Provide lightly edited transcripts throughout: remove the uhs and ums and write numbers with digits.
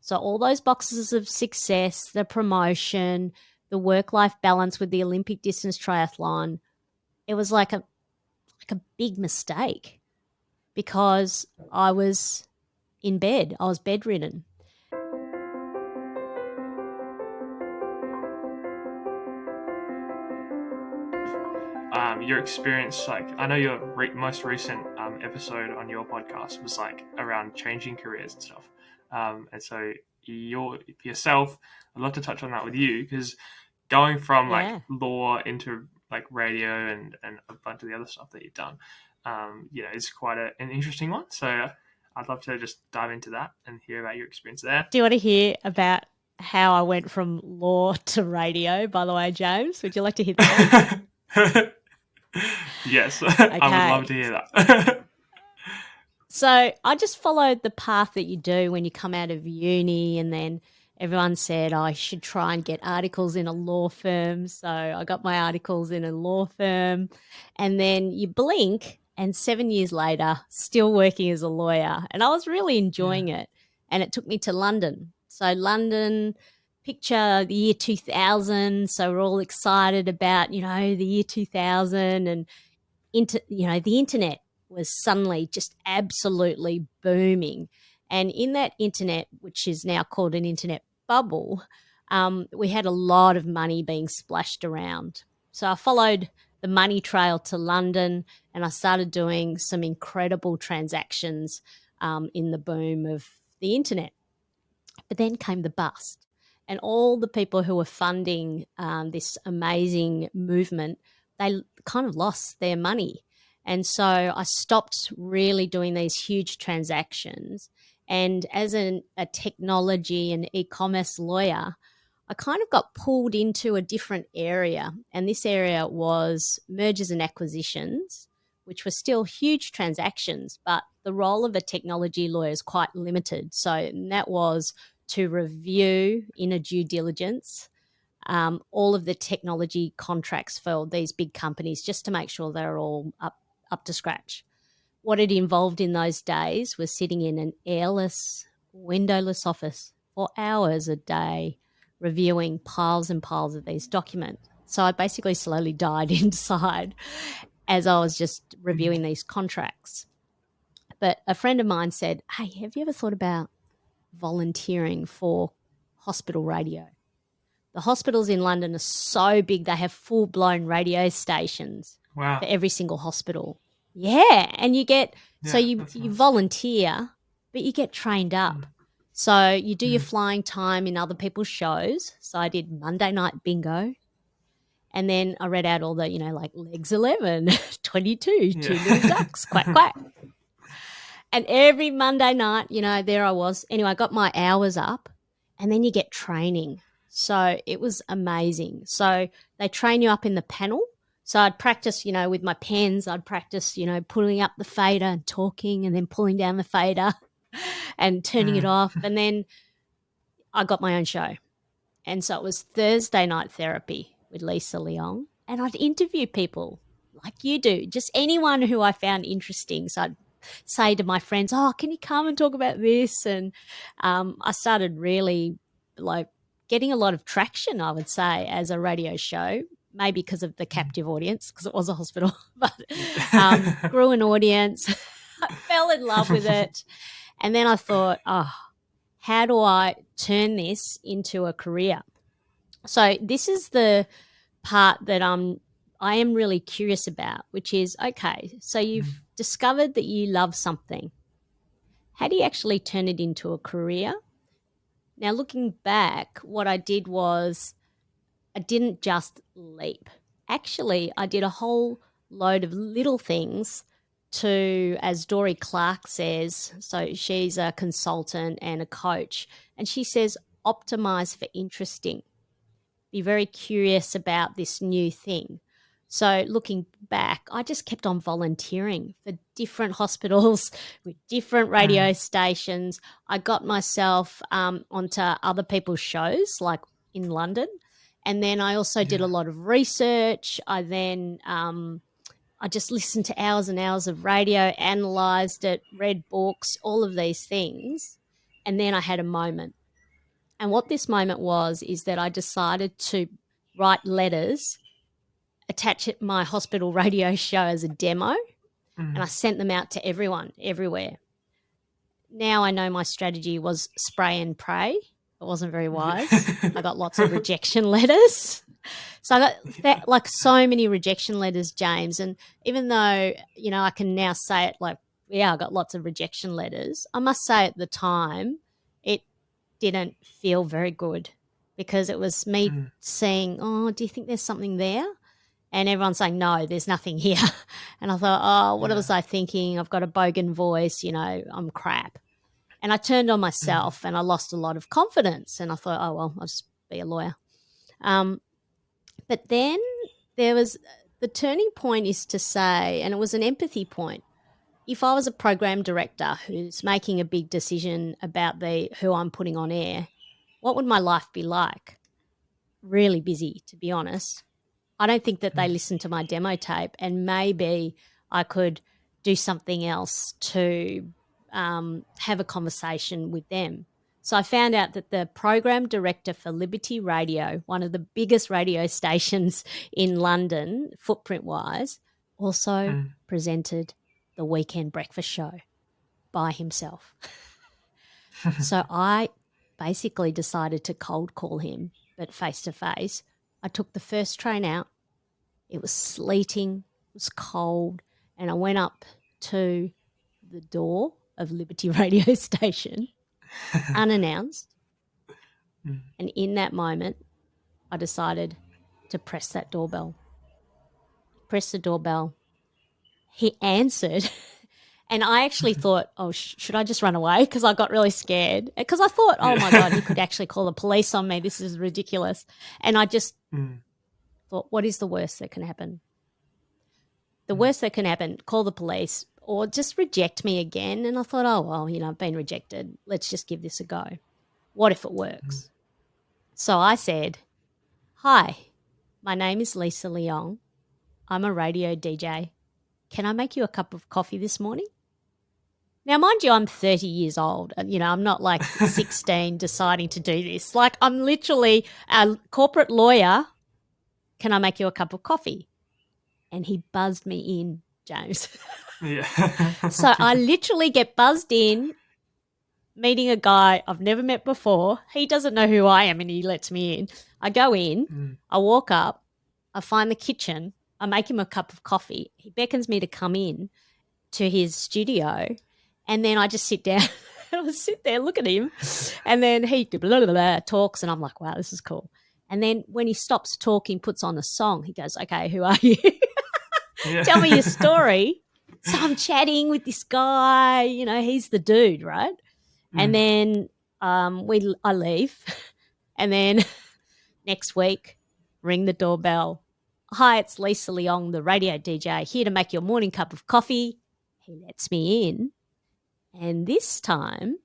So all those boxes of success, the promotion, the work-life balance with the Olympic distance triathlon, it was like a big mistake because I was in bed. I was bedridden. Your experience, like I know your most recent episode on your podcast was like around changing careers and stuff, and so yourself, I'd love to touch on that with you because going from like law into like radio and a bunch of the other stuff that you've done, it's quite an interesting one. So I'd love to just dive into that and hear about your experience there. Do you want to hear about how I went from law to radio, by the way, James? Would you like to hear that? Yes, okay. I would love to hear that. So I just followed the path that you do when you come out of uni, and then everyone said I should try and get articles in a law firm. So I got my articles in a law firm, and then you blink and 7 years later, still working as a lawyer. And I was really enjoying it. And it took me to London. So London, picture the year 2000. So we're all excited about, the year 2000 and the internet was suddenly just absolutely booming. And in that internet, which is now called an internet bubble, we had a lot of money being splashed around. So I followed the money trail to London and I started doing some incredible transactions in the boom of the internet. But then came the bust. And all the people who were funding this amazing movement, they kind of lost their money. And so I stopped really doing these huge transactions. And as a technology and e-commerce lawyer, I kind of got pulled into a different area. And this area was mergers and acquisitions, which were still huge transactions, but the role of a technology lawyer is quite limited. So that was to review in a due diligence all of the technology contracts for these big companies just to make sure they're all up to scratch. What it involved in those days was sitting in an airless, windowless office for hours a day reviewing piles and piles of these documents. So I basically slowly died inside as I was just reviewing these contracts. But a friend of mine said, hey, have you ever thought about volunteering for hospital radio? The hospitals in London are so big, they have full-blown radio stations for every single hospital. Yeah, and you get so you volunteer, but you get trained up. So you do your flying time in other people's shows. So I did Monday night bingo. And then I read out all the, like legs 11, 22, two little ducks, quack, quack. And every Monday night, there I was. Anyway, I got my hours up and then you get training. So it was amazing. So they train you up in the panel. So I'd practice, with my pens, I'd practice, pulling up the fader and talking and then pulling down the fader and turning it off. And then I got my own show. And so it was Thursday night therapy with Leong. And I'd interview people like you do, just anyone who I found interesting. So I'd say to my friends, oh, can you come and talk about this? And I started really getting a lot of traction, I would say, as a radio show, maybe because of the captive audience, because it was a hospital, but grew an audience. I fell in love with it. And then I thought, how do I turn this into a career? So this is the part that I am really curious about, which is, okay, so you've discovered that you love something. How do you actually turn it into a career? Now, looking back, what I did was I didn't just leap. Actually, I did a whole load of little things to, as Dory Clark says, so she's a consultant and a coach, and she says, optimize for interesting. Be very curious about this new thing. So looking back, I just kept on volunteering for different hospitals with different radio stations. I got myself onto other people's shows, like in London. And then I also did a lot of research. I then I just listened to hours and hours of radio, analysed it, read books, all of these things. And then I had a moment. And what this moment was is that I decided to write letters, attach my hospital radio show as a demo, and I sent them out to everyone, everywhere. Now I know my strategy was spray and pray. It wasn't very wise. I got lots of rejection letters. So I got like so many rejection letters, James. And even though, I can now say it like, yeah, I got lots of rejection letters, I must say at the time it didn't feel very good because it was me saying, oh, do you think there's something there? And everyone's saying, no, there's nothing here. And I thought, oh, what was I thinking? I've got a bogan voice, I'm crap. And I turned on myself and I lost a lot of confidence. And I thought, oh, well, I'll just be a lawyer. But then there was the turning point is to say, and it was an empathy point. If I was a program director who's making a big decision about who I'm putting on air, what would my life be like? Really busy, to be honest. I don't think that they listened to my demo tape, and maybe I could do something else to have a conversation with them. So I found out that the program director for Liberty Radio, one of the biggest radio stations in London, footprint-wise, also presented the Weekend Breakfast Show by himself. So I basically decided to cold call him, but face-to-face. I took the first train out. It was sleeting, it was cold, and I went up to the door of Liberty Radio Station unannounced. And in that moment, I decided to press that doorbell. Press the doorbell. He answered. And I actually thought, oh, should I just run away? Because I got really scared. Because I thought, oh, my God, he could actually call the police on me. This is ridiculous. And I just thought, what is the worst that can happen? The worst that can happen, call the police or just reject me again. And I thought, oh, well, I've been rejected. Let's just give this a go. What if it works? So I said, hi, my name is Lisa Leong. I'm a radio DJ. Can I make you a cup of coffee this morning? Now, mind you, I'm 30 years old. I'm not like 16 deciding to do this. Like, I'm literally a corporate lawyer. Can I make you a cup of coffee? And he buzzed me in, James. Yeah. So I literally get buzzed in, meeting a guy I've never met before. He doesn't know who I am and he lets me in. I go in, I walk up, I find the kitchen, I make him a cup of coffee. He beckons me to come in to his studio, and then I just sit down. I sit there, look at him, and then he blah, blah, blah, talks, and I'm like, wow, this is cool. And then when he stops talking, puts on a song, he goes, okay, who are you? Tell me your story. So I'm chatting with this guy, he's the dude, right? And then I leave, and then next week, ring the doorbell. Hi, it's Lisa Leong, the radio DJ, here to make your morning cup of coffee. He lets me in, and this time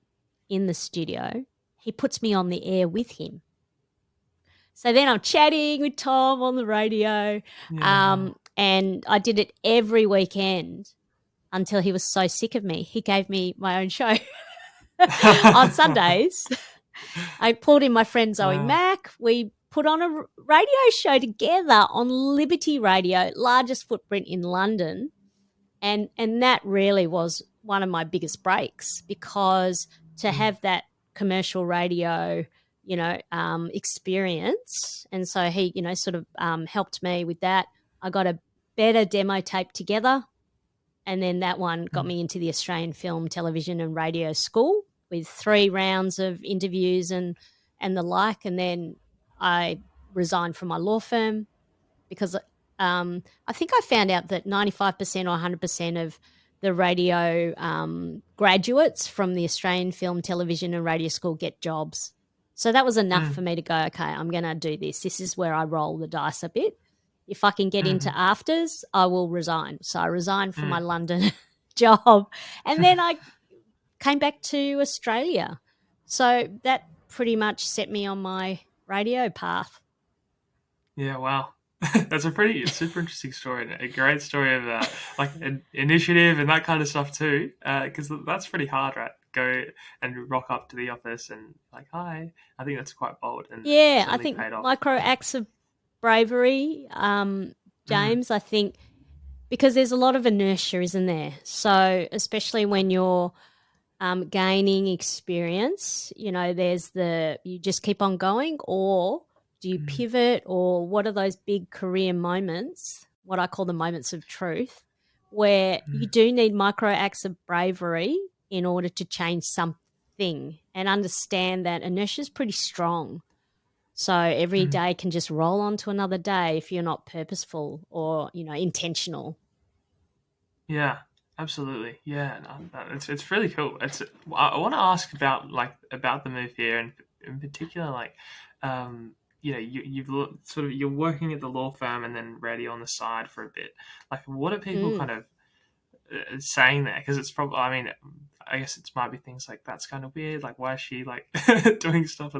in the studio, he puts me on the air with him. So then I'm chatting with Tom on the radio, and I did it every weekend until he was so sick of me. He gave me my own show on Sundays. I pulled in my friend Zoe Mack. We put on a radio show together on Liberty Radio, largest footprint in London. And that really was one of my biggest breaks, because to have that commercial radio, experience. And so he, sort of helped me with that. I got a better demo tape together. And then that one got me into the Australian Film, Television and Radio School with 3 rounds of interviews and the like. And then I resigned from my law firm because I think I found out that 95% or 100% of the radio graduates from the Australian Film, Television and Radio School get jobs. So that was enough for me to go, okay, I'm going to do this. This is where I roll the dice a bit. If I can get into afters, I will resign. So I resigned from my London job, and then I came back to Australia. So that pretty much set me on my radio path. Yeah, wow. That's a super interesting story, and a great story of initiative and that kind of stuff too, because that's pretty hard, right? go and rock up to the office and like, hi. I think that's quite bold and Yeah, I certainly think paid off. micro acts of bravery, Mm, James, I think, because there's a lot of inertia, isn't there? So, especially when you're gaining experience, there's you just keep on going, or do you mm, pivot, or what are those big career moments, what I call the moments of truth, where you mm, do need micro acts of bravery in order to change something and understand that inertia is pretty strong. So every mm. day can just roll on to another day if you're not purposeful or, intentional. Yeah, absolutely. Yeah, no, it's really cool. I want to ask about about the move here, and in particular, um, sort of you're working at the law firm and then radio on the side for a bit. Like, what are people Mm, kind of saying there? Because it's probably, I mean, I guess it might be things like that's kind of weird. Like, why is she like doing stuff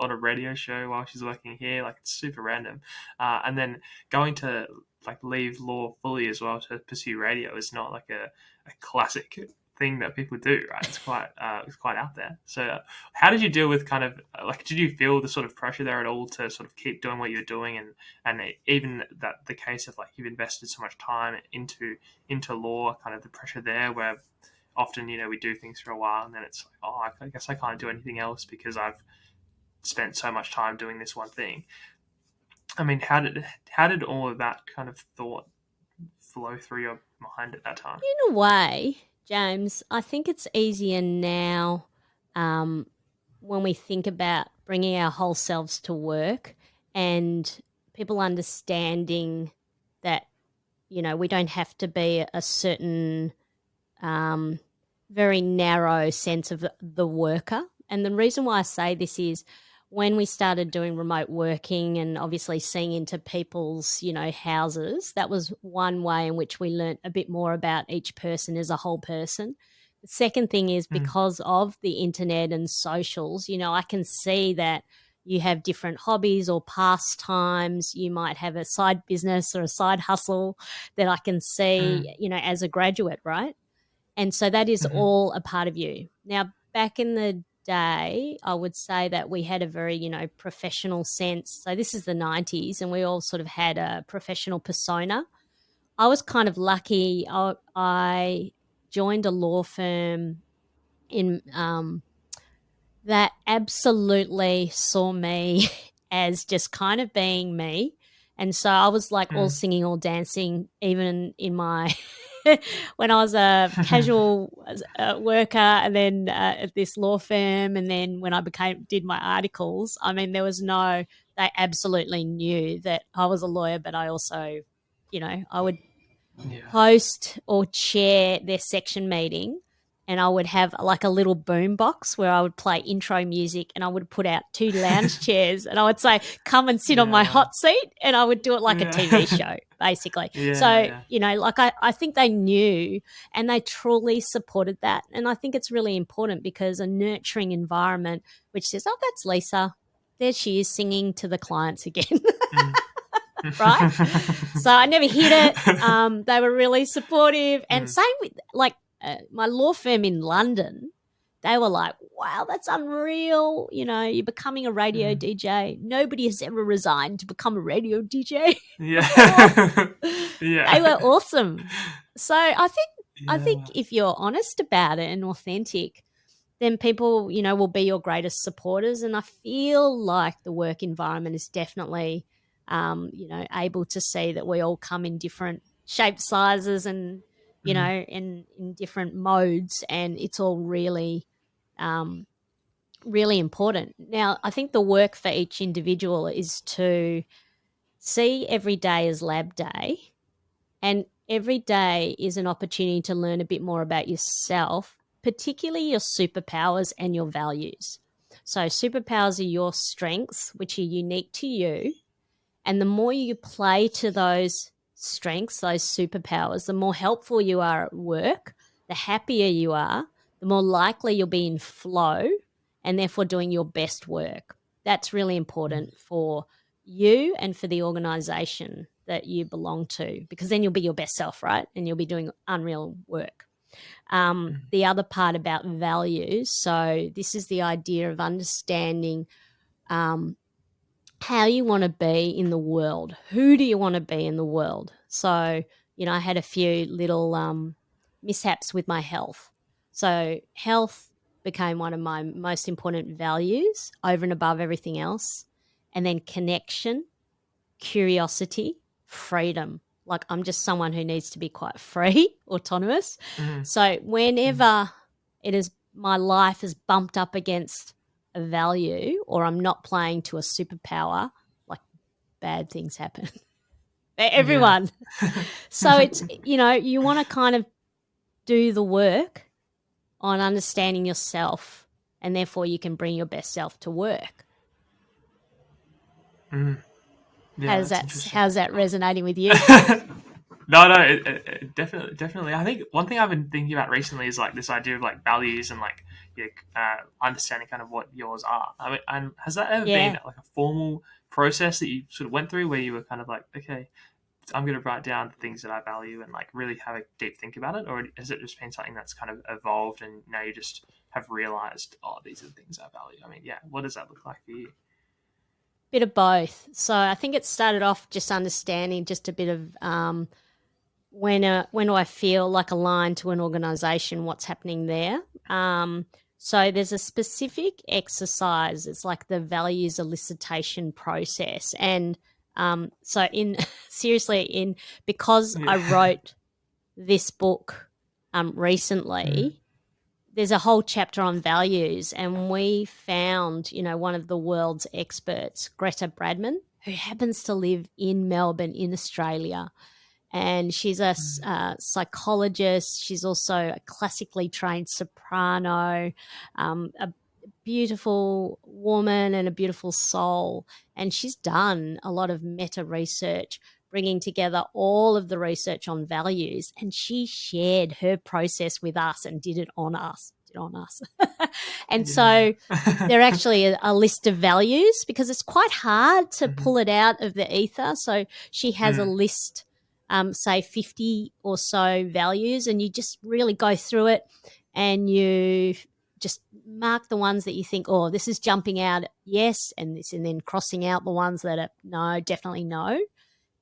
on a radio show while she's working here? Like, it's super random. And then going to like leave law fully as well to pursue radio is not like a classic thing that people do, right? It's quite out there. So, how did you deal with kind of like, did you feel the sort of pressure there at all to sort of keep doing what you're doing, and even that the case of like you've invested so much time into law, kind of the pressure there, where often we do things for a while and then it's like, oh, I guess I can't do anything else because I've spent so much time doing this one thing. I mean, how did all of that kind of thought flow through your mind at that time? in a way, James, I think it's easier now, um, when we think about bringing our whole selves to work and people understanding that, we don't have to be a certain um, very narrow sense of the worker. And the reason why I say this is when we started doing remote working and obviously seeing into people's, houses, that was one way in which we learnt a bit more about each person as a whole person. The second thing is Mm, because of the internet and socials, I can see that you have different hobbies or pastimes. You might have a side business or a side hustle that I can mm, see, as a graduate, right? And so that is mm, all a part of you. Now, back in the day, I would say that we had a very, professional sense. So this is the 90s, and we all sort of had a professional persona. I was kind of lucky. I joined a law firm in that absolutely saw me as just kind of being me. And so I was like all mm. singing, all dancing, even in my when I was a casual worker, and then at this law firm, and then when I did my articles. I mean, there was they absolutely knew that I was a lawyer, but I also, I would Yeah. host or chair their section meeting, and I would have like a little boom box where I would play intro music, and I would put out two lounge chairs, and I would say, come and sit on my Yeah. hot seat, and I would do it like a TV Yeah. show, basically. Yeah. So, Yeah. like I think they knew and they truly supported that. And I think it's really important because a nurturing environment which says, oh, that's Lisa. There she is singing to the clients again. Mm. Right? So I never hid it. They were really supportive. And Mm. same with like my law firm in London. They were like, wow, that's unreal. You're becoming a radio Mm. DJ. Nobody has ever resigned to become a radio DJ before. Yeah. They Yeah. were awesome. So I think Yeah. if you're honest about it and authentic, then people, will be your greatest supporters. And I feel like the work environment is definitely, able to see that we all come in different shapes, sizes, and, Mm. in different modes. And it's all really, um, really important. Now, I think the work for each individual is to see every day as lab day, and every day is an opportunity to learn a bit more about yourself, particularly your superpowers and your values. So, superpowers are your strengths, which are unique to you. And the more you play to those strengths, those superpowers, the more helpful you are at work, the happier you are, the more likely you'll be in flow and therefore doing your best work. That's really Mm. important for you and for the organization that you belong to, because then you'll be your best self, right? And you'll be doing unreal work. The other part about values, so this is the idea of understanding how you want to be in the world. Who do you want to be in the world? So, I had a few little mishaps with my health. So, health became one of my most important values over and above everything else. And then connection, curiosity, freedom. Like, I'm just someone who needs to be quite free, autonomous. Mm-hmm. So, whenever it is my life is bumped up against a value or I'm not playing to a superpower, like bad things happen. Yeah. Everyone. So it's, you want to kind of do the work on understanding yourself and therefore you can bring your best self to work. Yeah, that's interesting. How's that resonating with you? No, definitely. I think one thing I've been thinking about recently is like this idea of like values and like understanding kind of what yours are. I mean, and has that ever been Yeah. like a formal process that you sort of went through where you were kind of like, okay, I'm going to write down the things that I value and like really have a deep think about it, or has it just been something that's kind of evolved and now you just have realized, oh, these are the things I value? I mean, yeah, what does that look like for you? Bit of both. So I think it started off just understanding just a bit of when do I feel like aligned to an organization, what's happening there. So there's a specific exercise. It's like the values elicitation process. And so in seriously, because I Yeah. wrote this book recently, there's a whole chapter on values, and we found, one of the world's experts, Greta Bradman, who happens to live in Melbourne in Australia. And she's a psychologist. She's also a classically trained soprano, a beautiful woman and a beautiful soul. And she's done a lot of meta research, bringing together all of the research on values. And she shared her process with us and did it on us. And Yeah. so they're actually a list of values because it's quite hard to pull it out of the ether. So she has a list, say 50 or so values, and you just really go through it and you just mark the ones that you think, oh, this is jumping out, yes, and then crossing out the ones that are no, definitely no.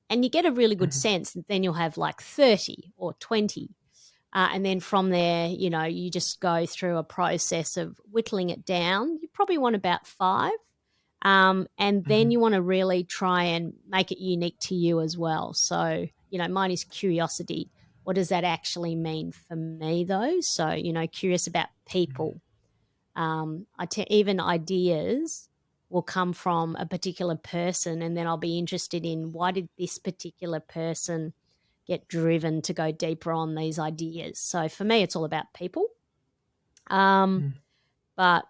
And you get a really good sense. Then you'll have like 30 or 20. And then from there, you just go through a process of whittling it down. You probably want about 5. And then you want to really try and make it unique to you as well. So, mine is curiosity. What does that actually mean for me, though? So, curious about people. Even ideas will come from a particular person, and then I'll be interested in why did this particular person get driven to go deeper on these ideas. So for me, it's all about people. But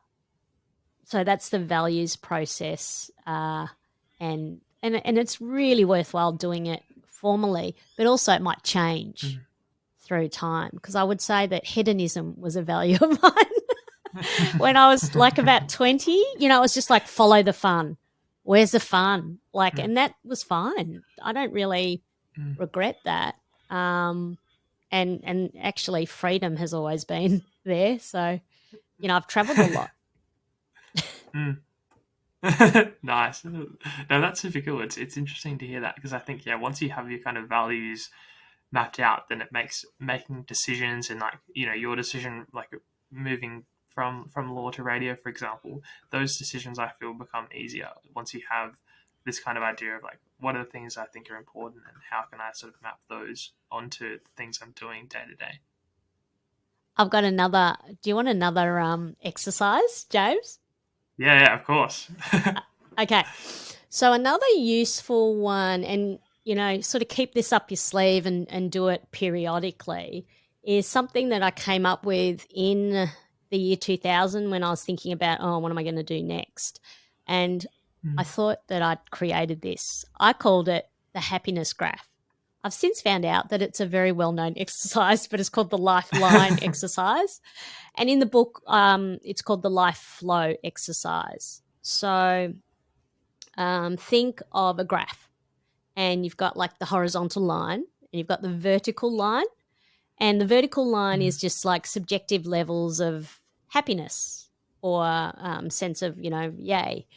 so that's the values process, and it's really worthwhile doing it formally, but also it might change through time, because I would say that hedonism was a value of mine. When I was like about 20, it was just like follow the fun. Where's the fun? Like, and that was fine. I don't really regret that. And actually freedom has always been there. So, I've traveled a lot. Nice. No, that's super cool. It's interesting to hear that, because I think once you have your kind of values mapped out, then it makes making decisions and like your decision, like moving from law to radio, for example, those decisions I feel become easier once you have this kind of idea of like what are the things I think are important and how can I sort of map those onto the things I'm doing day to day. I've got another. Do you want another exercise, James? Yeah, of course. Okay. So another useful one, and sort of keep this up your sleeve and do it periodically, is something that I came up with in the year 2000 when I was thinking about, oh, what am I going to do next? And I thought that I'd created this. I called it the happiness graph. I've since found out that it's a very well-known exercise, but it's called the lifeline exercise. And in the book, it's called the life flow exercise. So think of a graph, and you've got like the horizontal line and you've got the vertical line, And the vertical line is just like subjective levels of happiness or sense of, yay.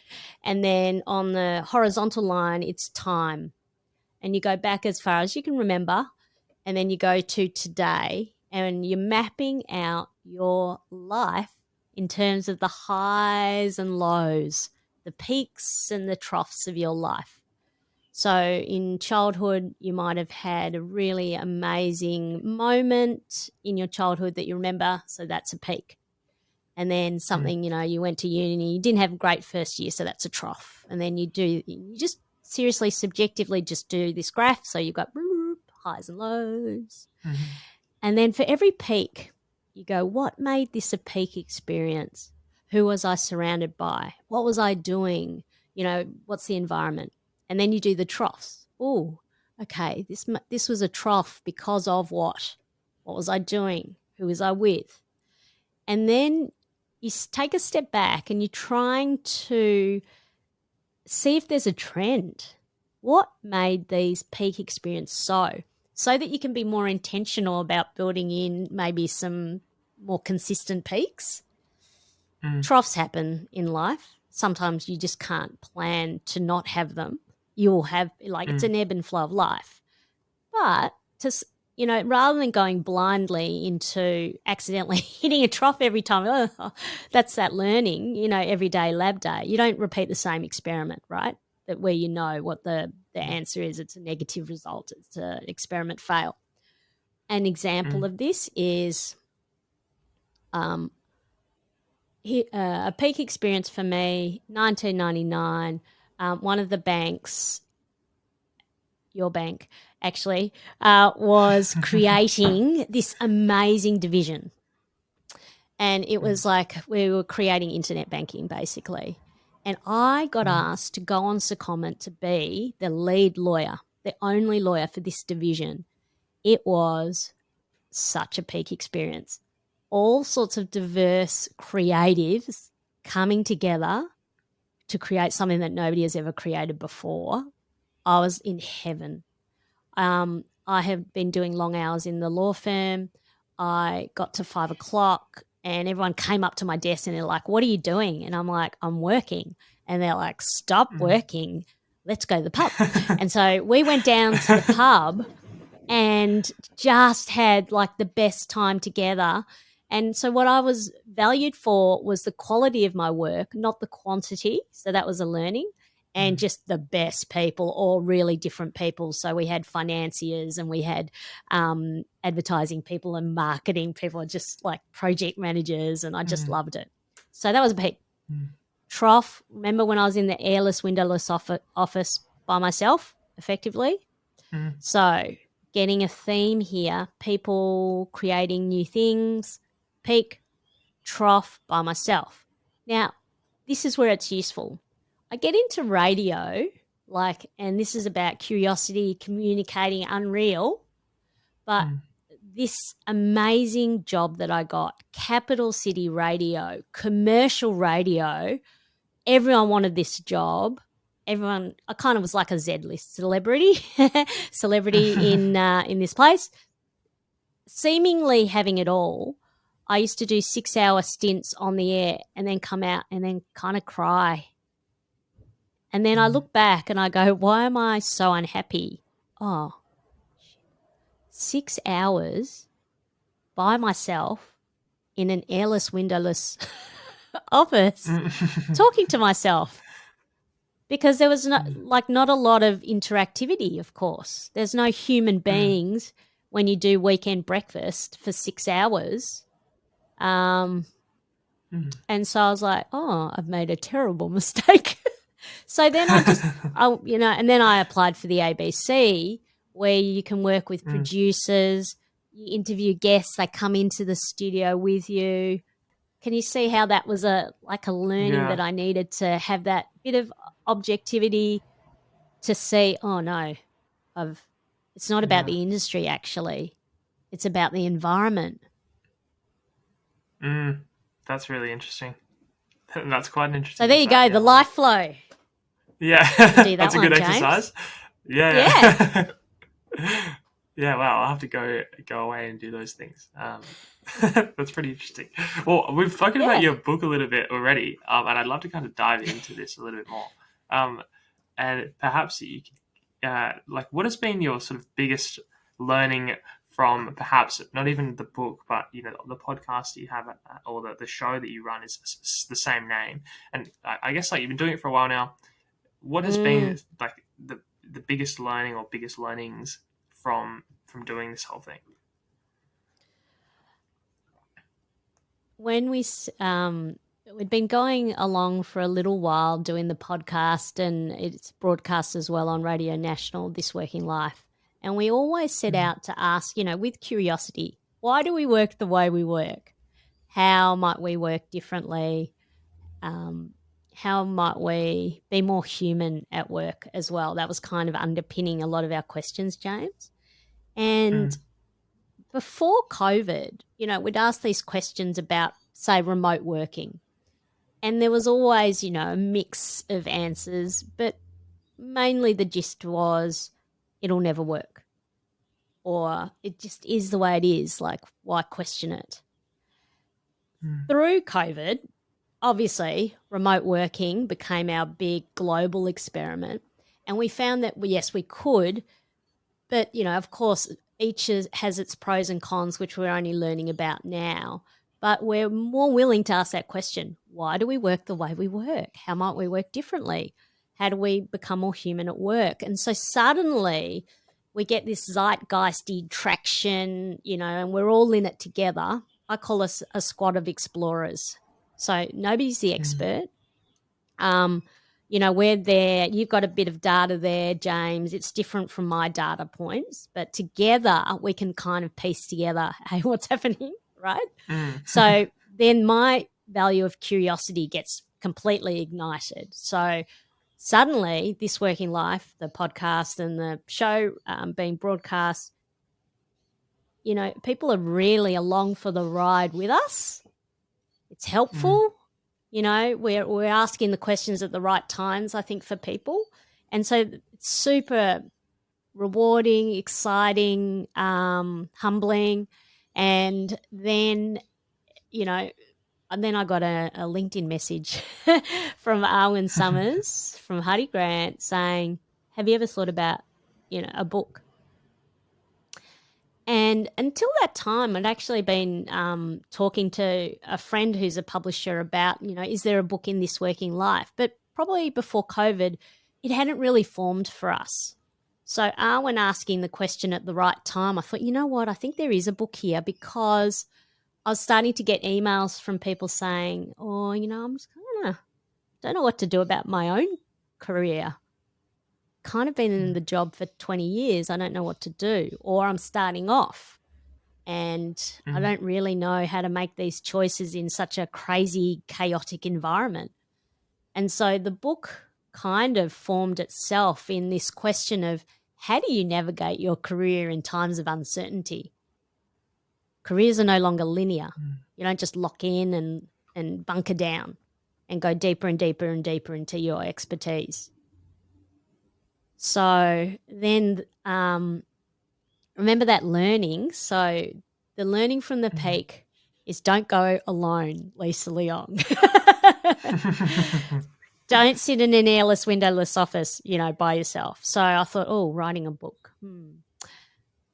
And then on the horizontal line, it's time. And you go back as far as you can remember. And then you go to today and you're mapping out your life in terms of the highs and lows, the peaks and the troughs of your life. So in childhood, you might have had a really amazing moment in your childhood that you remember. So that's a peak. And then something, you went to uni, you didn't have a great first year, so that's a trough. And then you just seriously, subjectively just do this graph. So you've got highs and lows. Mm-hmm. And then for every peak, you go, what made this a peak experience? Who was I surrounded by? What was I doing? What's the environment? And then you do the troughs. Oh, okay, this was a trough because of what? What was I doing? Who was I with? And then you take a step back and you're trying to see if there's a trend. What made these peak experiences so that you can be more intentional about building in maybe some more consistent peaks? Troughs happen in life. Sometimes you just can't plan to not have them. You'll have, it's an ebb and flow of life. But rather than going blindly into accidentally hitting a trough every time, that's that learning, everyday lab day. You don't repeat the same experiment, right? That where you know what the answer is. It's a negative result. It's an experiment fail. An example of this is a peak experience for me, 1999, one of the banks, your bank actually, was creating this amazing division. And it was like we were creating internet banking basically. And I got asked to go on secondment to be the lead lawyer, the only lawyer for this division. It was such a peak experience. All sorts of diverse creatives coming together to create something that nobody has ever created before. I was in heaven. I have been doing long hours in the law firm. I got to 5 o'clock and everyone came up to my desk and they're like, what are you doing? And I'm like, I'm working. And they're like, stop working. Let's go to the pub. And so we went down to the pub and just had like the best time together. And so what I was valued for was the quality of my work, not the quantity. So that was a learning. And just the best people, all really different people. So we had financiers and we had advertising people and marketing people, just like project managers, and I just loved it. So that was a peak. Trough, remember when I was in the airless, windowless office by myself, effectively? So getting a theme here, people creating new things, peak, trough, by myself. Now, this is where it's useful. I get into radio, and this is about curiosity, communicating, unreal, but this amazing job that I got, capital city radio, commercial radio, everyone wanted this job. I kind of was like a Z-list celebrity in this place, seemingly having it all. I used to do 6-hour stints on the air and then come out and then kind of cry. And then I look back and I go, why am I so unhappy? 6 hours by myself in an airless, windowless office talking to myself. Because there was not a lot of interactivity, of course. There's no human beings when you do weekend breakfast for 6 hours. And so I was like, I've made a terrible mistake. So then and then I applied for the ABC, where you can work with producers, you interview guests, they come into the studio with you. Can you see how that was a learning that I needed to have that bit of objectivity to see, it's not about the industry actually. It's about the environment. That's really interesting. That's quite an interesting. So there you go, the life flow. Yeah, do that that's a good one, James. exercise. Yeah. Yeah, wow, I'll have to go away and do those things. That's pretty interesting. Well, we've spoken about Yeah. your book a little bit already, and I'd love to kind of dive into this a little bit more. Um, and perhaps you could, like, what has been your sort of biggest learning from perhaps not even the book, but the podcast that you have, or the show that you run is the same name. And I guess like you've been doing it for a while now. What has been Mm. like the biggest learning or biggest learnings from doing this whole thing? When we'd been going along for a little while doing the podcast, and it's broadcast as well on Radio National, This Working Life. And we always set Mm, out to ask, with curiosity, why do we work the way we work? How might we work differently? Um, how might we be more human at work as well? That was kind of underpinning a lot of our questions, James. And mm, before COVID, we'd ask these questions about, say, remote working. And there was always, a mix of answers, but mainly the gist was it'll never work, or it just is the way it is. Like, why question it? mm, Through COVID, obviously, remote working became our big global experiment. And we found that, yes, we could. But, of course, has its pros and cons, which we're only learning about now. But we're more willing to ask that question. Why do we work the way we work? How might we work differently? How do we become more human at work? And so suddenly we get this zeitgeisty traction, and we're all in it together. I call us a squad of explorers. So nobody's the mm, expert. Um, we're there. You've got a bit of data there, James. It's different from my data points, but together we can kind of piece together, hey, what's happening, right? mm. So then my value of curiosity gets completely ignited. So suddenly, This Working Life, the podcast and the show being broadcast, people are really along for the ride with us. It's Mm, helpful. We're asking the questions at the right times, I think, for people. And so it's super rewarding, exciting, humbling. And then, you know, and then I got a LinkedIn message from Arwen Summers from Huddy Grant saying, have you ever thought about, a book? And until that time, I'd actually been talking to a friend who's a publisher about, is there a book in This Working Life? But probably before COVID, it hadn't really formed for us. So when asking the question at the right time, I thought, you know what, I think there is a book here, because I was starting to get emails from people saying, oh, I'm just kind of don't know what to do about my own career. Kind of been in mm, the job for 20 years. I don't know what to do. Or I'm starting off and I mm, don't really know how to make these choices in such a crazy, chaotic environment. And so the book kind of formed itself in this question of, how do you navigate your career in times of uncertainty? Careers are no longer linear. mm, You don't just lock in and bunker down and go deeper and deeper and deeper into your expertise. So then remember that learning. So the learning from the mm. peak is, don't go alone, Lisa Leong. Don't sit in an airless, windowless office, by yourself. So I thought, oh, writing a book.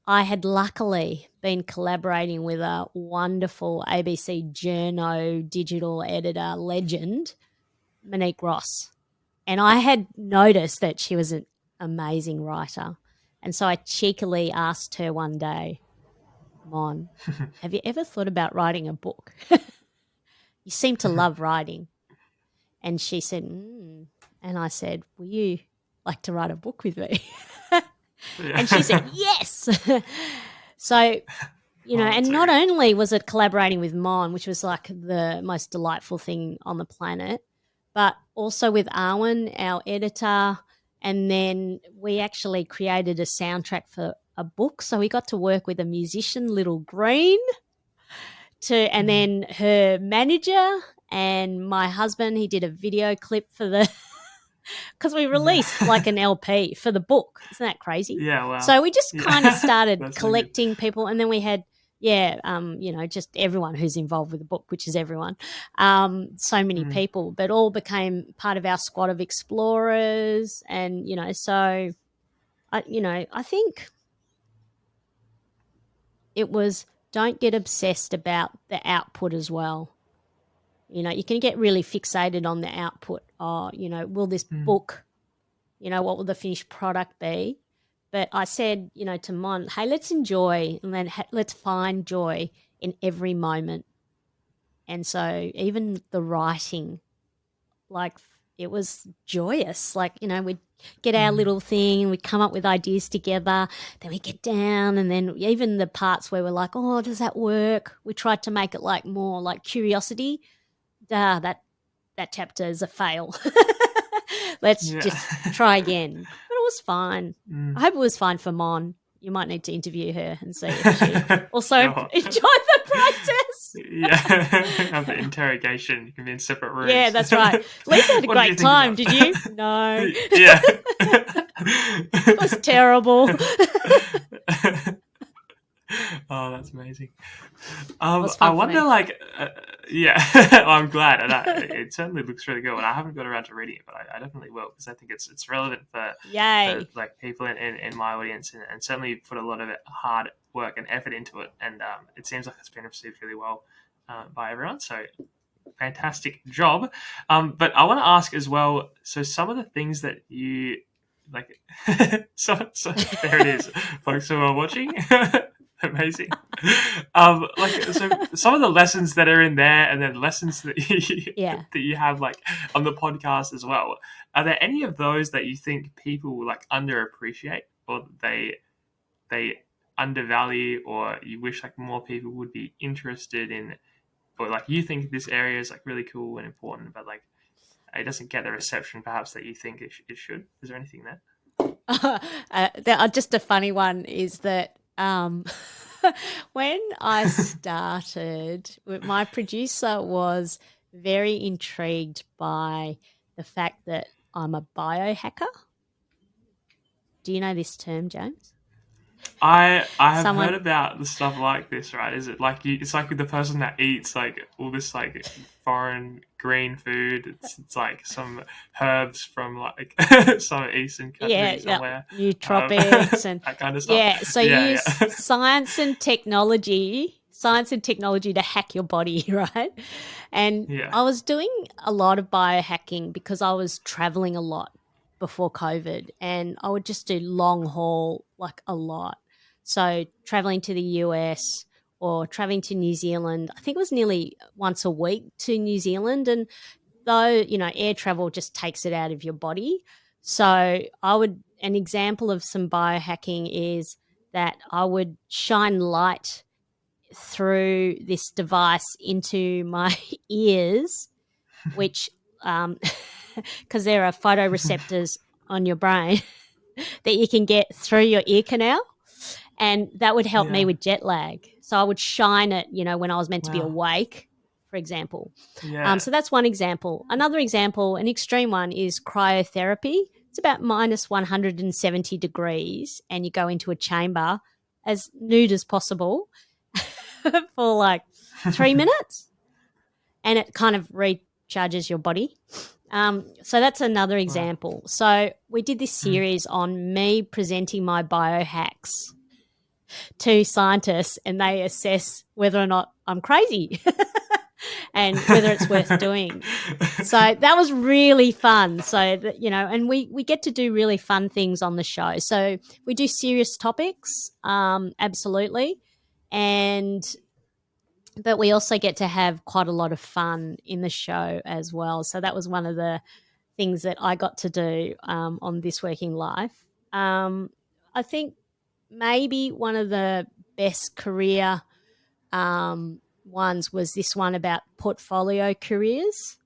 I had luckily been collaborating with a wonderful ABC Journo digital editor legend, Monique Ross. And I had noticed that she was an amazing writer. And so I cheekily asked her one day, Mon, have you ever thought about writing a book? You seem to love writing. And she said, And I said, will you like to write a book with me? And she said, Yeah. yes. So, Oh, that's and so not good. only was it collaborating with Mon, which was like the most delightful thing on the planet, but also with Arwen, our editor. And then we actually created a soundtrack for a book. So we got to work with a musician, Little Green, and Mm, then her manager and my husband. He did a video clip for the because we Yeah. released like an LP for the book. Isn't that crazy? Yeah, wow. So we just kind of Yeah. started That's so good. collecting people, and then we had just everyone who's involved with the book, which is everyone. So many Mm. people, but all became part of our squad of explorers, and so I think it was don't get obsessed about the output as well. You can get really fixated on the output. Oh, will this Mm. book, what will the finished product be? But I said, to Mon, hey, let's enjoy and then let's find joy in every moment. And so even the writing, like it was joyous. Like, we'd get our Mm. little thing, we'd come up with ideas together, then we get down, and then even the parts where we're like, oh, does that work? We tried to make it like more like curiosity. That chapter is a fail. Let's Yeah. just try again. But it was fine. I Mm. hope it was fine for Mon. You might need to interview her and see if she also Sure. enjoyed the process. Yeah. Have the interrogation. You can be in separate Yeah, rooms. that's right. Lisa had a What did you great think time, about? did you? No. Yeah. It was terrible. Oh, that's amazing. It was I fun for wonder, me. like, yeah, I'm glad, and it certainly looks really good. And I haven't got around to reading it, but I definitely will because I think it's relevant for Yay. like people in my audience, and certainly put a lot of hard work and effort into it, and it seems like it's been received really well by everyone. So fantastic job. But I want to ask as well. So some of the things that you like, so there it is, folks who are watching. Amazing. Like so, some of the lessons that are in there, and then lessons that Yeah. that you have like on the podcast as well. Are there any of those that you think people like underappreciate, or they undervalue, or you wish like more people would be interested in, or like you think this area is like really cool and important, but like it doesn't get the reception perhaps that you think it should? Is there anything there? Just a funny one is that when I started, my producer was very intrigued by the fact that I'm a biohacker. Do you know this term, James? I have heard Someone, about the stuff like this, right? Is it like it's like the person that eats like all this like foreign green food? It's like some herbs from like some eastern country yeah, somewhere. nootropics and That kind of stuff. yeah. So Yeah, use yeah, science and technology to hack your body, right? And yeah. I was doing a lot of biohacking because I was traveling a lot before COVID, and I would just do long haul like a lot. So traveling to the US or traveling to New Zealand, I think it was nearly once a week to New Zealand. And though, air travel just takes it out of your body. So an example of some biohacking is that I would shine light through this device into my ears, which, because there are photoreceptors on your brain that you can get through your ear canal, and that would help me Yeah. with jet lag. So I would shine it, when I was meant to be Wow. awake, for example. Yeah. So that's one example. Another example, an extreme one, is cryotherapy. It's about minus 170 degrees, and you go into a chamber as nude as possible for like 3 minutes, and it kind of recharges your body. So that's another Wow. example. So we did this Mm. series on me presenting my biohacks to scientists, and they assess whether or not I'm crazy and whether it's worth doing. So that was really fun. So that, and we get to do really fun things on the show. So we do serious topics, absolutely, and but we also get to have quite a lot of fun in the show as well. So that was one of the things that I got to do on This Working Life. I think maybe one of the best career ones was this one about portfolio careers.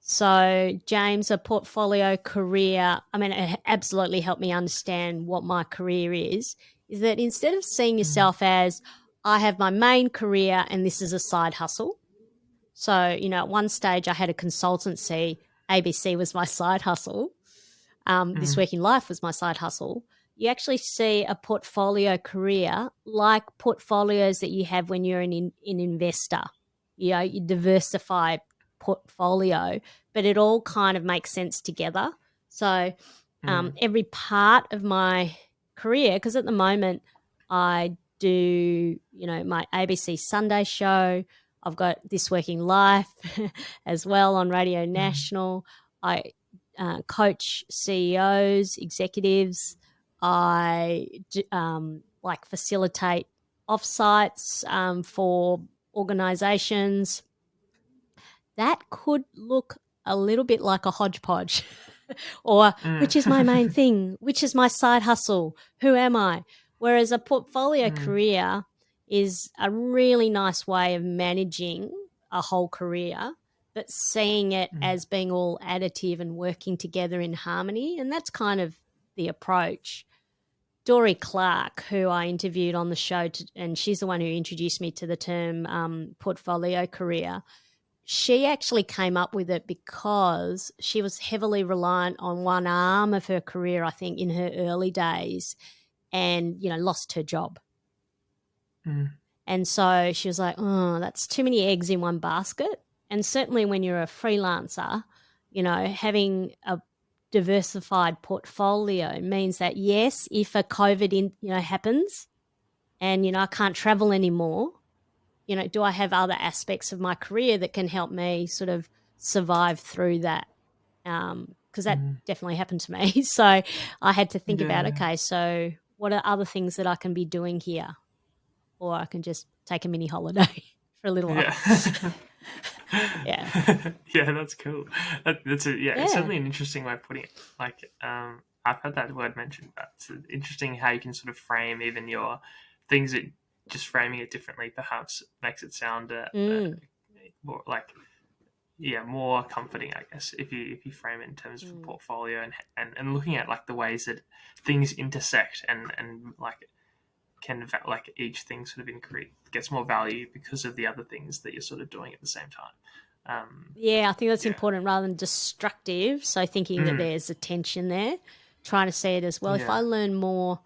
So, James, a portfolio career, I mean, it absolutely helped me understand what my career is that instead of seeing Mm. yourself as, I have my main career and this is a side hustle. So, at one stage I had a consultancy, ABC was my side hustle. This Mm. Week in Life was my side hustle. You actually see a portfolio career like portfolios that you have when you're an investor. You diversify portfolio, but it all kind of makes sense together. So every part of my career, because at the moment I do, my ABC Sunday show. I've got This Working Life as well on Radio National. I coach CEOs, executives. I facilitate offsites for organizations. That could look a little bit like a hodgepodge. Or which is my main thing? Which is my side hustle? Who am I? Whereas a portfolio career is a really nice way of managing a whole career, but seeing it as being all additive and working together in harmony. And that's kind of the approach. Dory Clark, who I interviewed on the show, and she's the one who introduced me to the term portfolio career. She actually came up with it because she was heavily reliant on one arm of her career, I think, in her early days, and, lost her job. And so she was like, oh, that's too many eggs in one basket. And certainly when you're a freelancer, having a diversified portfolio means that, yes, if a COVID happens and, I can't travel anymore, do I have other aspects of my career that can help me sort of survive through that? Because that definitely happened to me. So I had to think about, okay, so what are other things that I can be doing here? Or I can just take a mini holiday for a little while. Yeah. Yeah, that's cool. It's certainly an interesting way of putting it. Like, I've heard that word mentioned, but it's interesting how you can sort of frame even your things that just framing it differently perhaps makes it sound more like more comforting, I guess, if you frame it in terms of a portfolio and looking at like the ways that things intersect and like can like each thing sort of increase gets more value because of the other things that you're sort of doing at the same time. I think that's important rather than destructive. So thinking that there's a tension there, trying to see it as well. If I learn more.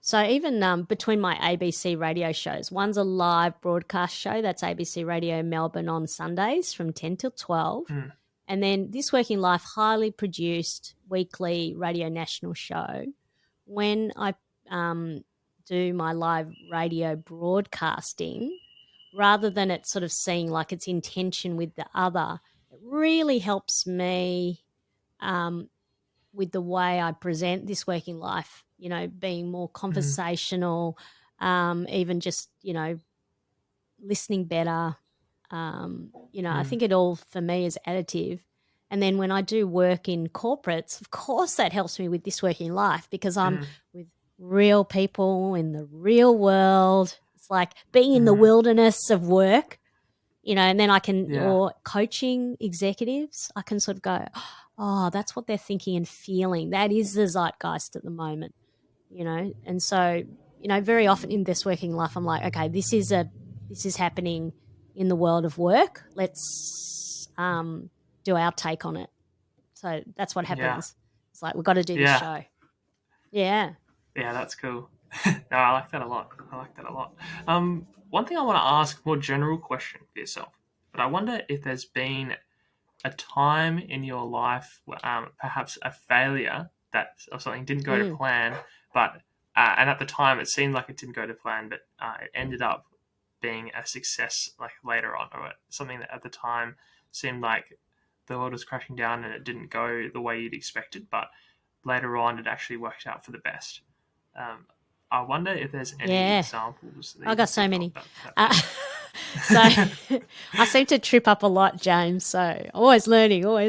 So even between my ABC radio shows, one's a live broadcast show. That's ABC Radio Melbourne on Sundays from 10 till 12. And then This Working Life, highly produced weekly Radio National show. When I do my live radio broadcasting, rather than it sort of seeing like it's in tension with the other, it really helps me with the way I present This Working Life, being more conversational, even just, listening better. I think it all for me is additive. And then when I do work in corporates, of course that helps me with This Working Life because I'm with real people in the real world. It's like being in the wilderness of work, and then I can, or coaching executives, I can sort of go, oh, that's what they're thinking and feeling. That is the zeitgeist at the moment, And so, very often in This Working Life, I'm like, okay, this is happening in the world of work. Let's do our take on it. So that's what happens. It's like, we've got to do this show. Yeah. Yeah, that's cool. No, I like that a lot. One thing I want to ask, more general question for yourself, but I wonder if there's been a time in your life, perhaps a failure or something didn't go to plan, but and at the time it seemed like it didn't go to plan, but it ended up being a success like later on, or something that at the time seemed like the world was crashing down and it didn't go the way you'd expected, but later on it actually worked out for the best. I wonder if there's any examples. I got so many. So I seem to trip up a lot, James. So always learning. One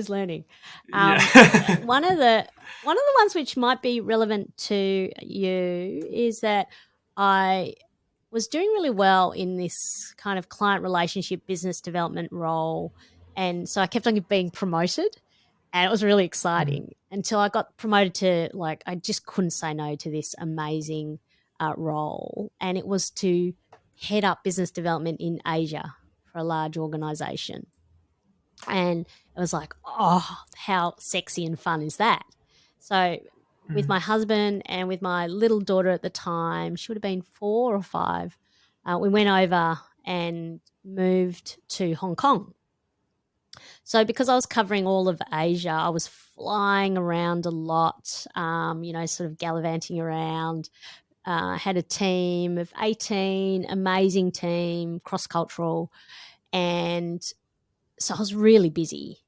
of the ones which might be relevant to you is that I was doing really well in this kind of client relationship business development role. And so I kept on being promoted. And it was really exciting until I got promoted to, like, I just couldn't say no to this amazing role. And it was to head up business development in Asia for a large organization. And it was like, oh, how sexy and fun is that? So with my husband and with my little daughter at the time, she would have been 4 or 5, we went over and moved to Hong Kong. So because I was covering all of Asia, I was flying around a lot, sort of gallivanting around. Had a team of 18, amazing team, cross-cultural. And so I was really busy,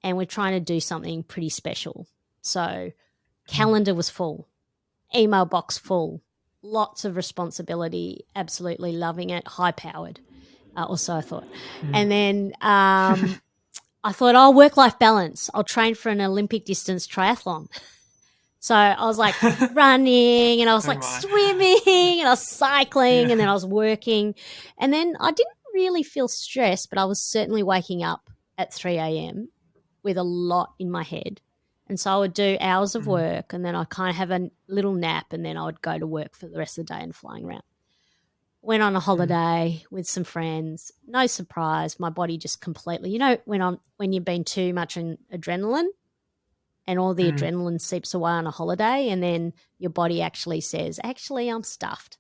and we're trying to do something pretty special. So calendar was full, email box full, lots of responsibility, absolutely loving it, high-powered, also I thought. And then I thought, oh, work-life balance. I'll train for an Olympic distance triathlon. So I was like running, and I was like swimming, and I was cycling, and then I was working. And then I didn't really feel stressed, but I was certainly waking up at 3 a.m. with a lot in my head. And so I would do hours of work, and then I'd kind of have a little nap, and then I would go to work for the rest of the day and flying around. Went on a holiday with some friends. No surprise, my body just completely, when you've been too much in adrenaline, and all the adrenaline seeps away on a holiday, and then your body actually says, actually, I'm stuffed.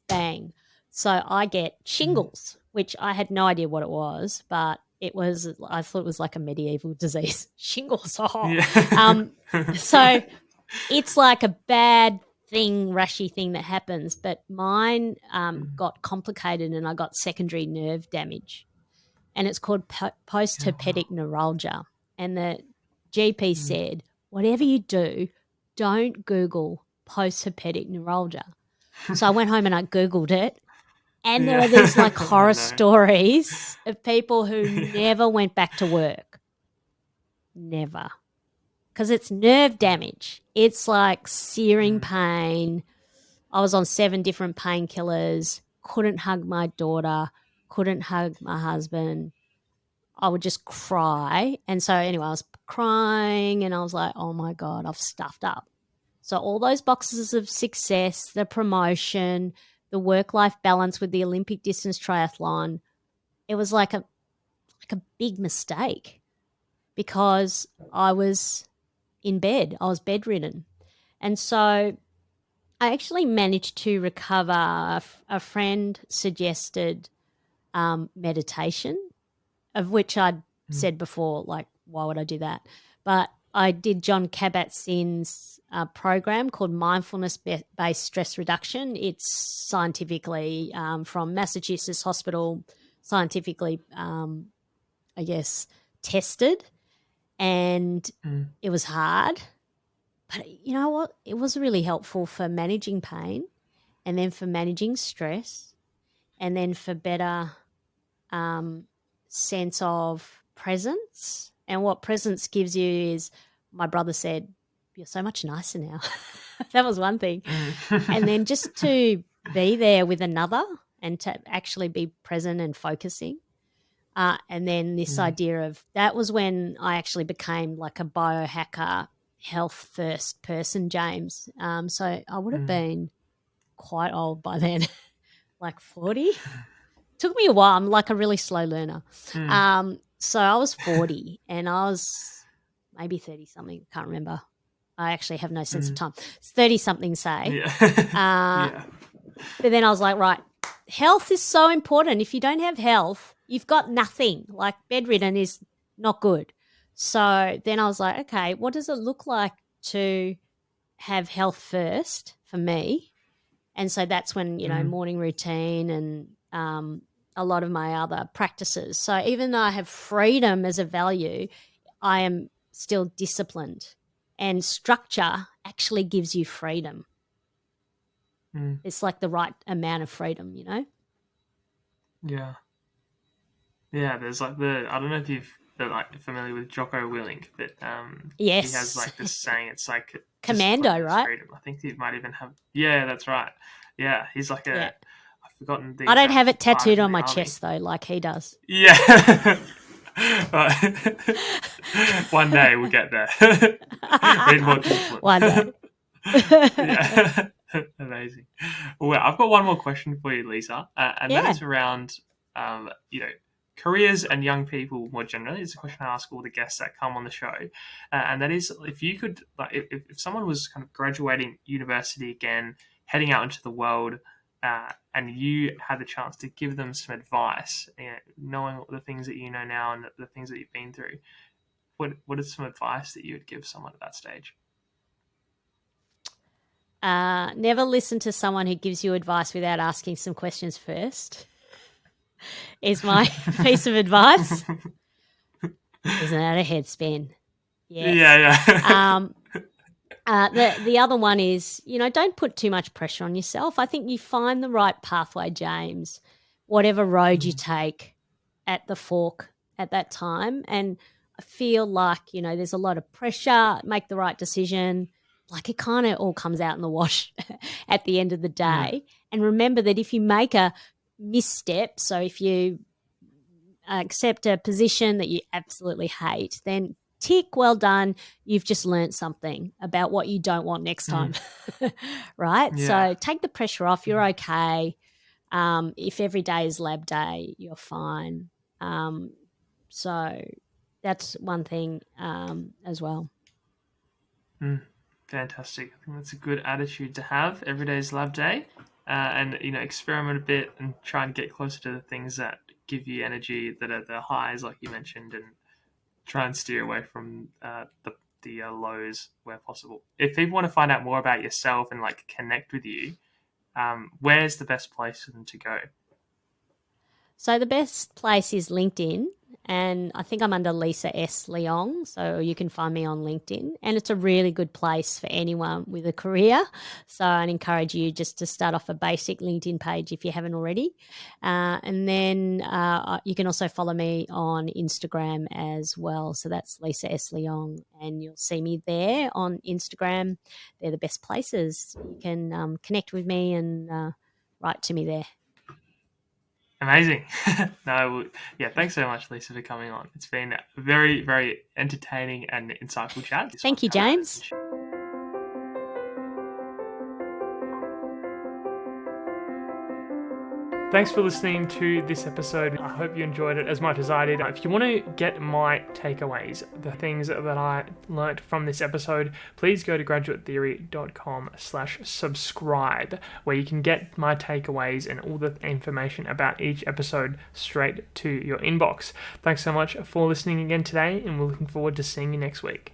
Bang. So I get shingles, which I had no idea what it was, but I thought it was like a medieval disease. Shingles. Oh. Yeah. So it's like a bad thing, rashy thing that happens, but mine got complicated, and I got secondary nerve damage, and it's called post-herpetic neuralgia. And the GP said, whatever you do, don't Google post-herpetic neuralgia. So I went home and I Googled it, and there were these like horror stories of people who never went back to work. Never. Because it's nerve damage. It's like searing pain. I was on 7 different painkillers, couldn't hug my daughter, couldn't hug my husband. I would just cry. And so anyway, I was crying, and I was like, oh my God, I've stuffed up. So all those boxes of success, the promotion, the work-life balance with the Olympic distance triathlon, it was like a big mistake, because I was in bed. I was bedridden. And so I actually managed to recover. A friend suggested meditation, of which I'd said before, like, why would I do that? But I did John Kabat-Zinn's program called Mindfulness-Based Stress Reduction. It's scientifically from Massachusetts Hospital, scientifically, tested. And it was hard. But you know what? It was really helpful for managing pain, and then for managing stress, and then for better sense of presence. And what presence gives you is, my brother said, you're so much nicer now. That was one thing. And then just to be there with another, and to actually be present and focusing. And then this idea of, that was when I actually became like a biohacker, health first person, James. So I would have been quite old by then, like 40. Took me a while. I'm like a really slow learner. So I was 40, and I was maybe 30 something. I can't remember. I actually have no sense of time. It's 30 something, say. Yeah. But then I was like, right, health is so important. If you don't have health, you've got nothing. Like, bedridden is not good. So then I was like, okay, what does it look like to have health first for me? And so that's when, morning routine and a lot of my other practices. So even though I have freedom as a value, I am still disciplined. And structure actually gives you freedom. It's like the right amount of freedom, Yeah. Yeah, there's like I don't know if you've been like familiar with Jocko Willink, but yes, he has like this saying, it's like commando, right? Freedom. I think he might even have. Yeah, that's right. Yeah, he's like I've forgotten the. I don't have it tattooed on my chest though, like he does. Yeah. One day we'll get there. Need more discipline. One day. Yeah. Amazing. Well, I've got one more question for you, Lisa, and that is around, careers and young people more generally. It's a question I ask all the guests that come on the show, and that is, if you could, like, if someone was kind of graduating university again, heading out into the world, and you had the chance to give them some advice, knowing the things that you know now and the things that you've been through, what is some advice that you would give someone at that stage? Never listen to someone who gives you advice without asking some questions first, is my piece of advice. Isn't that a head spin? Yes. Yeah. The other one is, don't put too much pressure on yourself. I think you find the right pathway, James, whatever road you take at the fork at that time. And I feel like, there's a lot of pressure, make the right decision. Like, it kind of all comes out in the wash at the end of the day. And remember that if you make a misstep, so if you accept a position that you absolutely hate, then tick, well done, you've just learned something about what you don't want next time. Right? Yeah. So take the pressure off. You're okay. If every day is lab day, you're fine. So that's one thing as well. Fantastic. I think that's a good attitude to have. Every day is lab day. And experiment a bit and try and get closer to the things that give you energy, that are the highs, like you mentioned, and try and steer away from the lows where possible. If people want to find out more about yourself and like connect with you, where's the best place for them to go? So the best place is LinkedIn, and I think I'm under Lisa S. Leong, so you can find me on LinkedIn, and it's a really good place for anyone with a career. So I'd encourage you just to start off a basic LinkedIn page if you haven't already. And then you can also follow me on Instagram as well. So that's Lisa S. Leong, and you'll see me there on Instagram. They're the best places. You can connect with me and write to me there. Amazing. Thanks so much, Lisa, for coming on. It's been a very, very entertaining and insightful chat. Thank you, James. Thanks for listening to this episode. I hope you enjoyed it as much as I did. If you want to get my takeaways, the things that I learnt from this episode, please go to graduatetheory.com/subscribe, where you can get my takeaways and all the information about each episode straight to your inbox. Thanks so much for listening again today, and we're looking forward to seeing you next week.